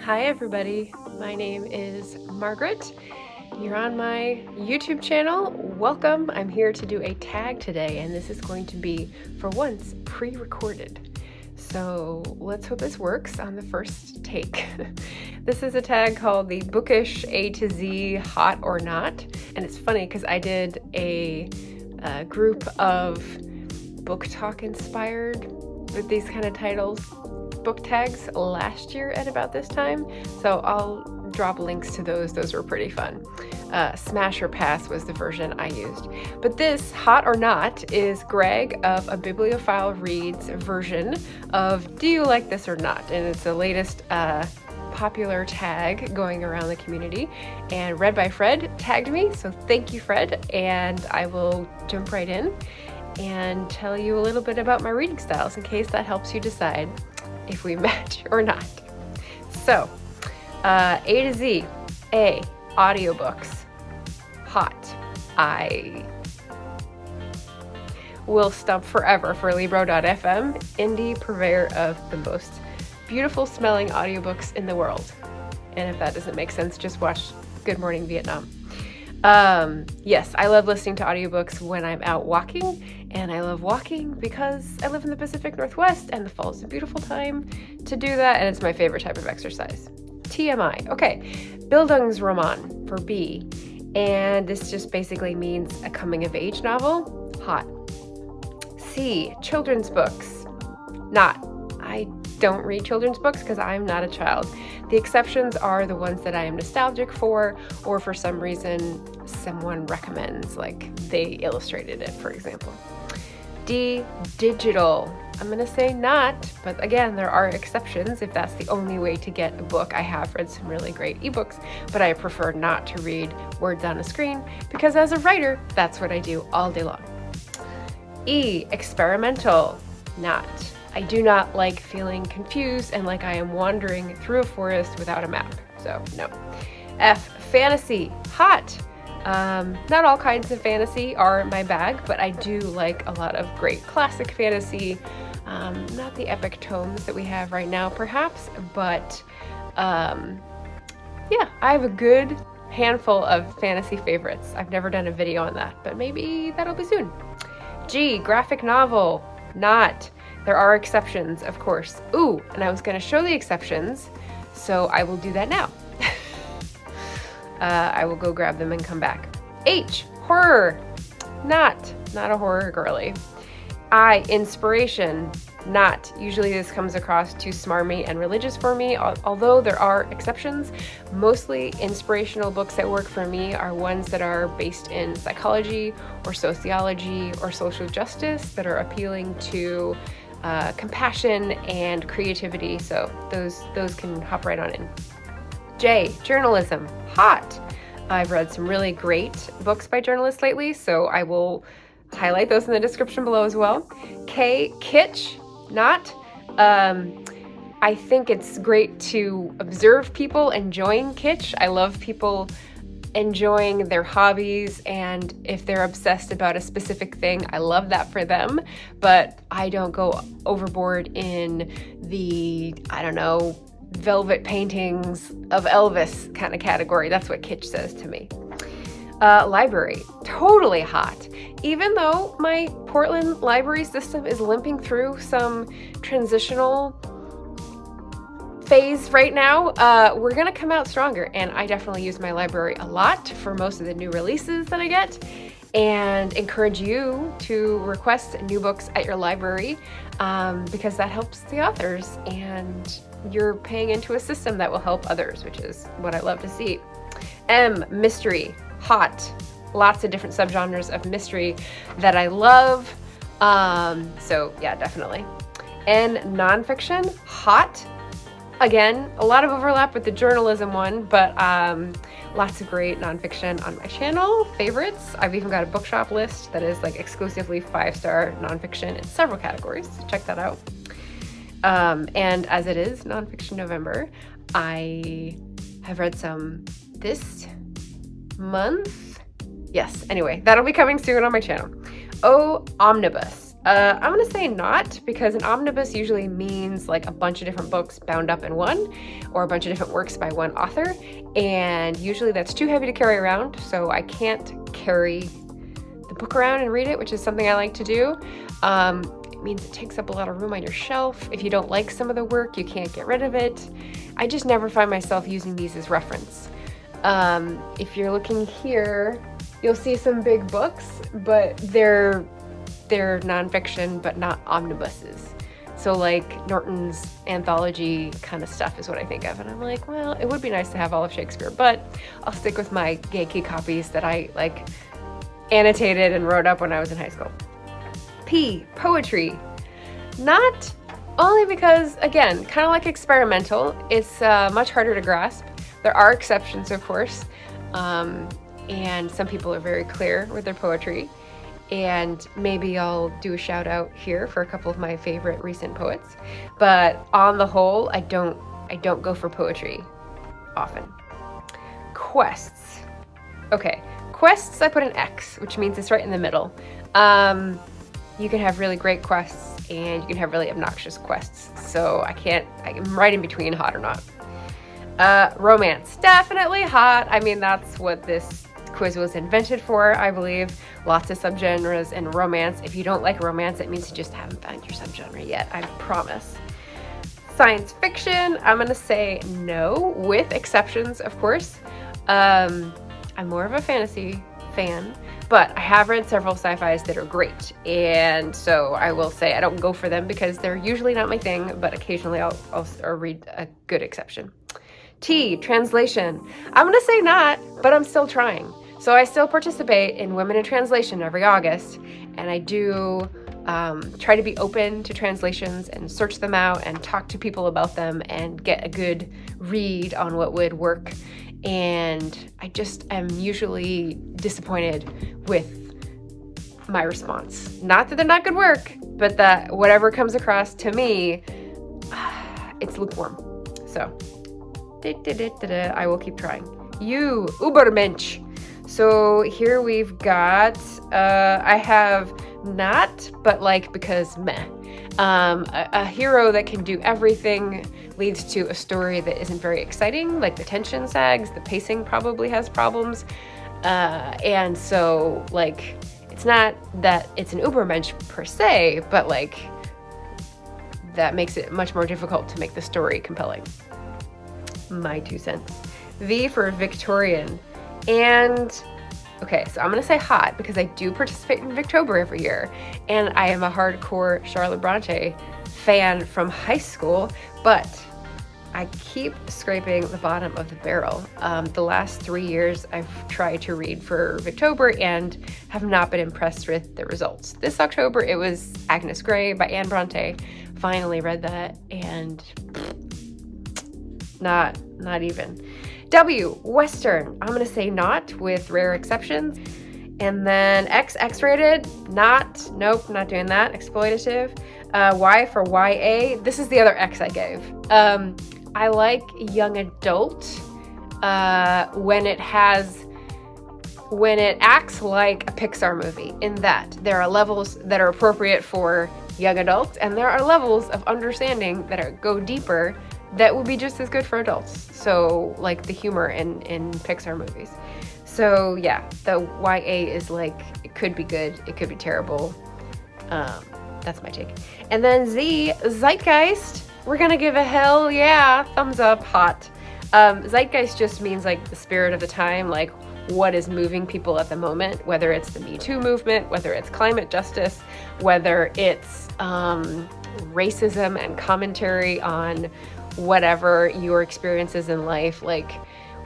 Hi everybody, my name is Margaret. You're on my YouTube channel. Welcome. I'm here to do a tag today, and this is going to be, for once, pre-recorded. So let's hope this works on the first take. This is a tag called the Bookish A to Z Hot or Not, and it's funny because I did a group of book talk inspired with these kind of titles book tags last year at about this time, so I'll drop links to those. Those were pretty fun. Smash or Pass was the version I used. But this, Hot or Not, is Greg of A Bibliophile Reads version of Do You Like This or Not? And it's the latest popular tag going around the community, and Read by Fred tagged me, so thank you, Fred, and I will jump right in and tell you a little bit about my reading styles in case that helps you decide if we match or not. So, A to Z. A, audiobooks. Hot. I will stump forever for Libro.fm, indie purveyor of the most beautiful smelling audiobooks in the world. And if that doesn't make sense, just watch Good Morning Vietnam. Yes, I love listening to audiobooks when I'm out walking, and I love walking because I live in the Pacific Northwest and the fall is a beautiful time to do that, and it's my favorite type of exercise. TMI. Okay, Bildungsroman for B, and this just basically means a coming-of-age novel. Hot. C, children's books. Not. I don't read children's books because I'm not a child. The exceptions are the ones that I am nostalgic for, or for some reason someone recommends, like they illustrated it, for example. D, digital. I'm gonna say not, but again, there are exceptions if that's the only way to get a book. I have read some really great ebooks, but I prefer not to read words on a screen because as a writer, that's what I do all day long. E, experimental. Not. I do not like feeling confused and like I am wandering through a forest without a map, so no. F, fantasy. Hot. Not all kinds of fantasy are my bag, but I do like a lot of great classic fantasy. Not the epic tomes that we have right now, perhaps, but yeah, I have a good handful of fantasy favorites. I've never done a video on that, but maybe that'll be soon. G, graphic novel. Not. There are exceptions, of course. Ooh, and I was going to show the exceptions, so I will do that now. I will go grab them and come back. H, horror. Not a horror girly. I, inspiration. Not. Usually this comes across too smarmy and religious for me, although there are exceptions. Mostly inspirational books that work for me are ones that are based in psychology or sociology or social justice that are appealing to compassion and creativity, so those can hop right on in. J, journalism. Hot. I've read some really great books by journalists lately, so I will highlight those in the description below as well. K, kitsch. Not. I think it's great to observe people enjoying kitsch. I love people enjoying their hobbies, and if they're obsessed about a specific thing, I love that for them, but I don't go overboard in the, I don't know, velvet paintings of Elvis kind of category. That's what kitsch says to me. Library. Totally hot. Even though my Portland library system is limping through some transitional phase right now, we're gonna come out stronger, and I definitely use my library a lot for most of the new releases that I get, and encourage you to request new books at your library because that helps the authors, and you're paying into a system that will help others, which is what I love to see. M, mystery. Hot. Lots of different subgenres of mystery that I love, so yeah, definitely. N, nonfiction. Hot. Again, a lot of overlap with the journalism one, but lots of great nonfiction on my channel. Favorites. I've even got a Bookshop list that is like exclusively 5-star nonfiction in several categories. Check that out. And as it is Nonfiction November, I have read some this month. Yes, anyway, that'll be coming soon on my channel. Oh, omnibus. I'm gonna say not, because an omnibus usually means like a bunch of different books bound up in one, or a bunch of different works by one author, and usually that's too heavy to carry around, so I can't carry the book around and read it, which is something I like to do. It means it takes up a lot of room on your shelf. If you don't like some of the work, you can't get rid of it. I just never find myself using these as reference. If you're looking here, you'll see some big books, but they're nonfiction, but not omnibuses. So like Norton's anthology kind of stuff is what I think of. And I'm like, well, it would be nice to have all of Shakespeare, but I'll stick with my Yankee copies that I like annotated and wrote up when I was in high school. P, poetry. Not only because, again, kind of like experimental, it's much harder to grasp. There are exceptions, of course, and some people are very clear with their poetry. And maybe I'll do a shout out here for a couple of my favorite recent poets. But on the whole, I don't go for poetry often. Quests. Okay, quests I put an X, which means it's right in the middle. You can have really great quests and you can have really obnoxious quests. So I'm right in between hot or not. Romance, definitely hot. I mean, that's what this quiz was invented for, I believe. Lots of subgenres in romance. If you don't like romance, it means you just haven't found your subgenre yet, I promise. Science fiction, I'm gonna say no, with exceptions, of course. I'm more of a fantasy fan, but I have read several sci-fis that are great, and so I will say I don't go for them because they're usually not my thing, but occasionally I'll read a good exception. T, translation. I'm gonna say not, but I'm still trying. So I still participate in Women in Translation every August, and I do try to be open to translations and search them out and talk to people about them and get a good read on what would work. And I just am usually disappointed with my response. Not that they're not good work, but that whatever comes across to me, it's lukewarm. So, I will keep trying. You, Ubermensch. So here we've got, I have not, but like because meh. A hero that can do everything leads to a story that isn't very exciting, like the tension sags, the pacing probably has problems. And so like, it's not that it's an Ubermensch per se, but like that makes it much more difficult to make the story compelling. My 2 cents. V for Victorian. And okay, so I'm gonna say hot because I do participate in Victober every year, and I am a hardcore Charlotte Bronte fan from high school, but I keep scraping the bottom of the barrel. The last 3 years I've tried to read for Victober and have not been impressed with the results. This October it was Agnes Grey by Anne Bronte. Finally read that and not even. W, Western. I'm gonna say not with rare exceptions. And then X, X-rated. Nope, not doing that. Exploitative. Y for YA. This is the other X I gave. I like young adult when it acts like a Pixar movie, in that there are levels that are appropriate for young adults and there are levels of understanding that go deeper that would be just as good for adults. So like the humor in Pixar movies. So yeah, the YA is like, it could be good, it could be terrible. That's my take. And then Z, Zeitgeist. We're gonna give a hell yeah, thumbs up, hot. Zeitgeist just means like the spirit of the time, like what is moving people at the moment, whether it's the Me Too movement, whether it's climate justice, whether it's racism and commentary on whatever your experiences in life, like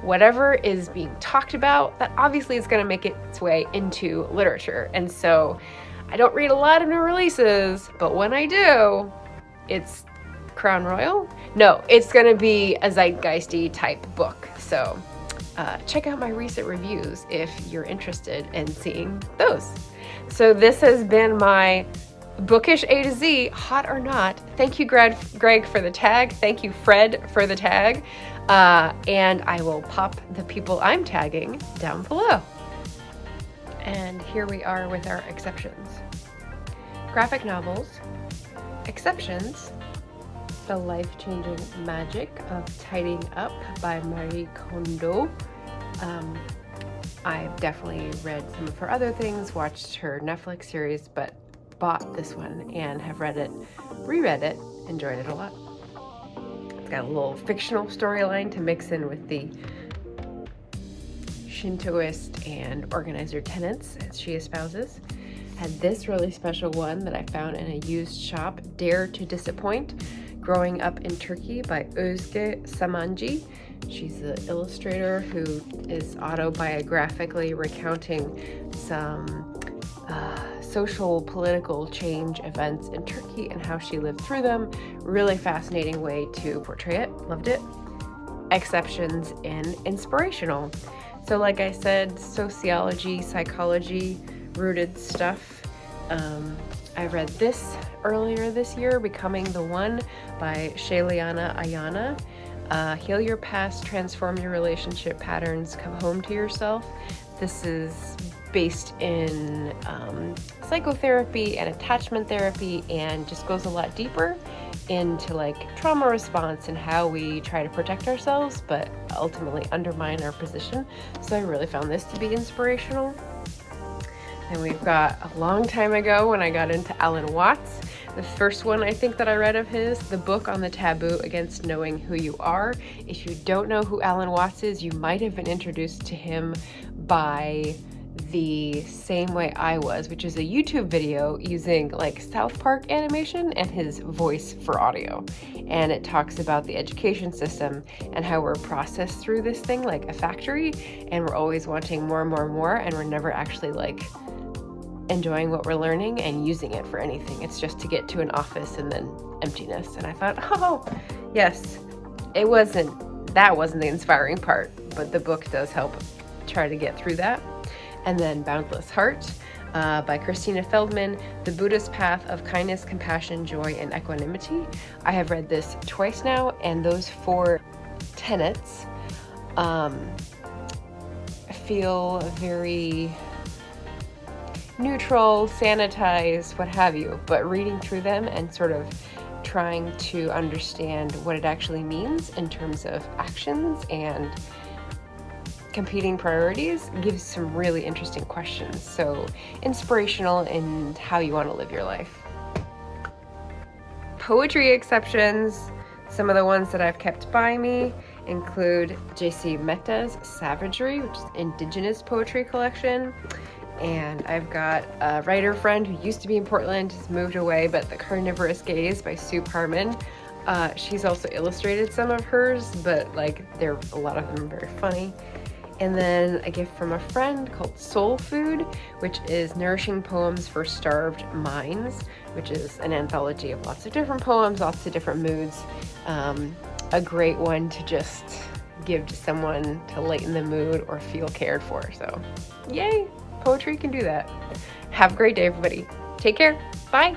whatever is being talked about, that obviously is going to make its way into literature. And so I don't read a lot of new releases, but when I do, it's Crown Royal? No, it's going to be a zeitgeisty type book. So check out my recent reviews if you're interested in seeing those. So this has been my Bookish A to Z, hot or not. Thank you, Greg, for the tag. Thank you, Fred, for the tag. And I will pop the people I'm tagging down below. And here we are with our exceptions. graphic novels, Exceptions, The Life-Changing Magic of Tidying Up by Marie Kondo. I've definitely read some of her other things, watched her Netflix series, but bought this one and have read it, reread it, enjoyed it a lot. It's got a little fictional storyline to mix in with the Shintoist and organizer tenets as she espouses. Had this really special one that I found in a used shop, Dare to Disappoint, Growing Up in Turkey by Özge Samanci. She's the illustrator who is autobiographically recounting some social, political change events in Turkey and how she lived through them. Really fascinating way to portray it. Loved it. Exceptions in Inspirational. So like I said, sociology, psychology rooted stuff. I read this earlier this year, Becoming the One by Shaileana Ayana. Heal your past, transform your relationship patterns, come home to yourself. This is based in psychotherapy and attachment therapy, and just goes a lot deeper into like trauma response and how we try to protect ourselves but ultimately undermine our position. So I really found this to be inspirational. And we've got a long time ago when I got into Alan Watts. The first one I think that I read of his, The Book on the Taboo Against Knowing Who You Are. If you don't know who Alan Watts is, you might have been introduced to him by the same way I was, which is a YouTube video using like South Park animation and his voice for audio. And it talks about the education system and how we're processed through this thing like a factory, and we're always wanting more and more and more, and we're never actually like enjoying what we're learning and using it for anything. It's just to get to an office and then emptiness. And I thought, oh yes, that wasn't the inspiring part, but the book does help try to get through that. And then Boundless Heart by Christina Feldman, The Buddhist Path of Kindness, Compassion, Joy, and Equanimity. I have read this twice now, and those 4 tenets feel very neutral, sanitized, what have you, but reading through them and sort of trying to understand what it actually means in terms of actions and competing priorities gives some really interesting questions. So inspirational in how you want to live your life. Poetry exceptions. Some of the ones that I've kept by me include J.C. Mehta's Savagery, which is Indigenous poetry collection. And I've got a writer friend who used to be in Portland, has moved away, but The Carnivorous Gaze by Sue Parman. She's also illustrated some of hers, but like a lot of them are very funny. And then a gift from a friend called Soul Food, which is Nourishing Poems for Starved Minds, which is an anthology of lots of different poems, lots of different moods. A great one to just give to someone to lighten the mood or feel cared for. So yay, poetry can do that. Have a great day, everybody. Take care. Bye.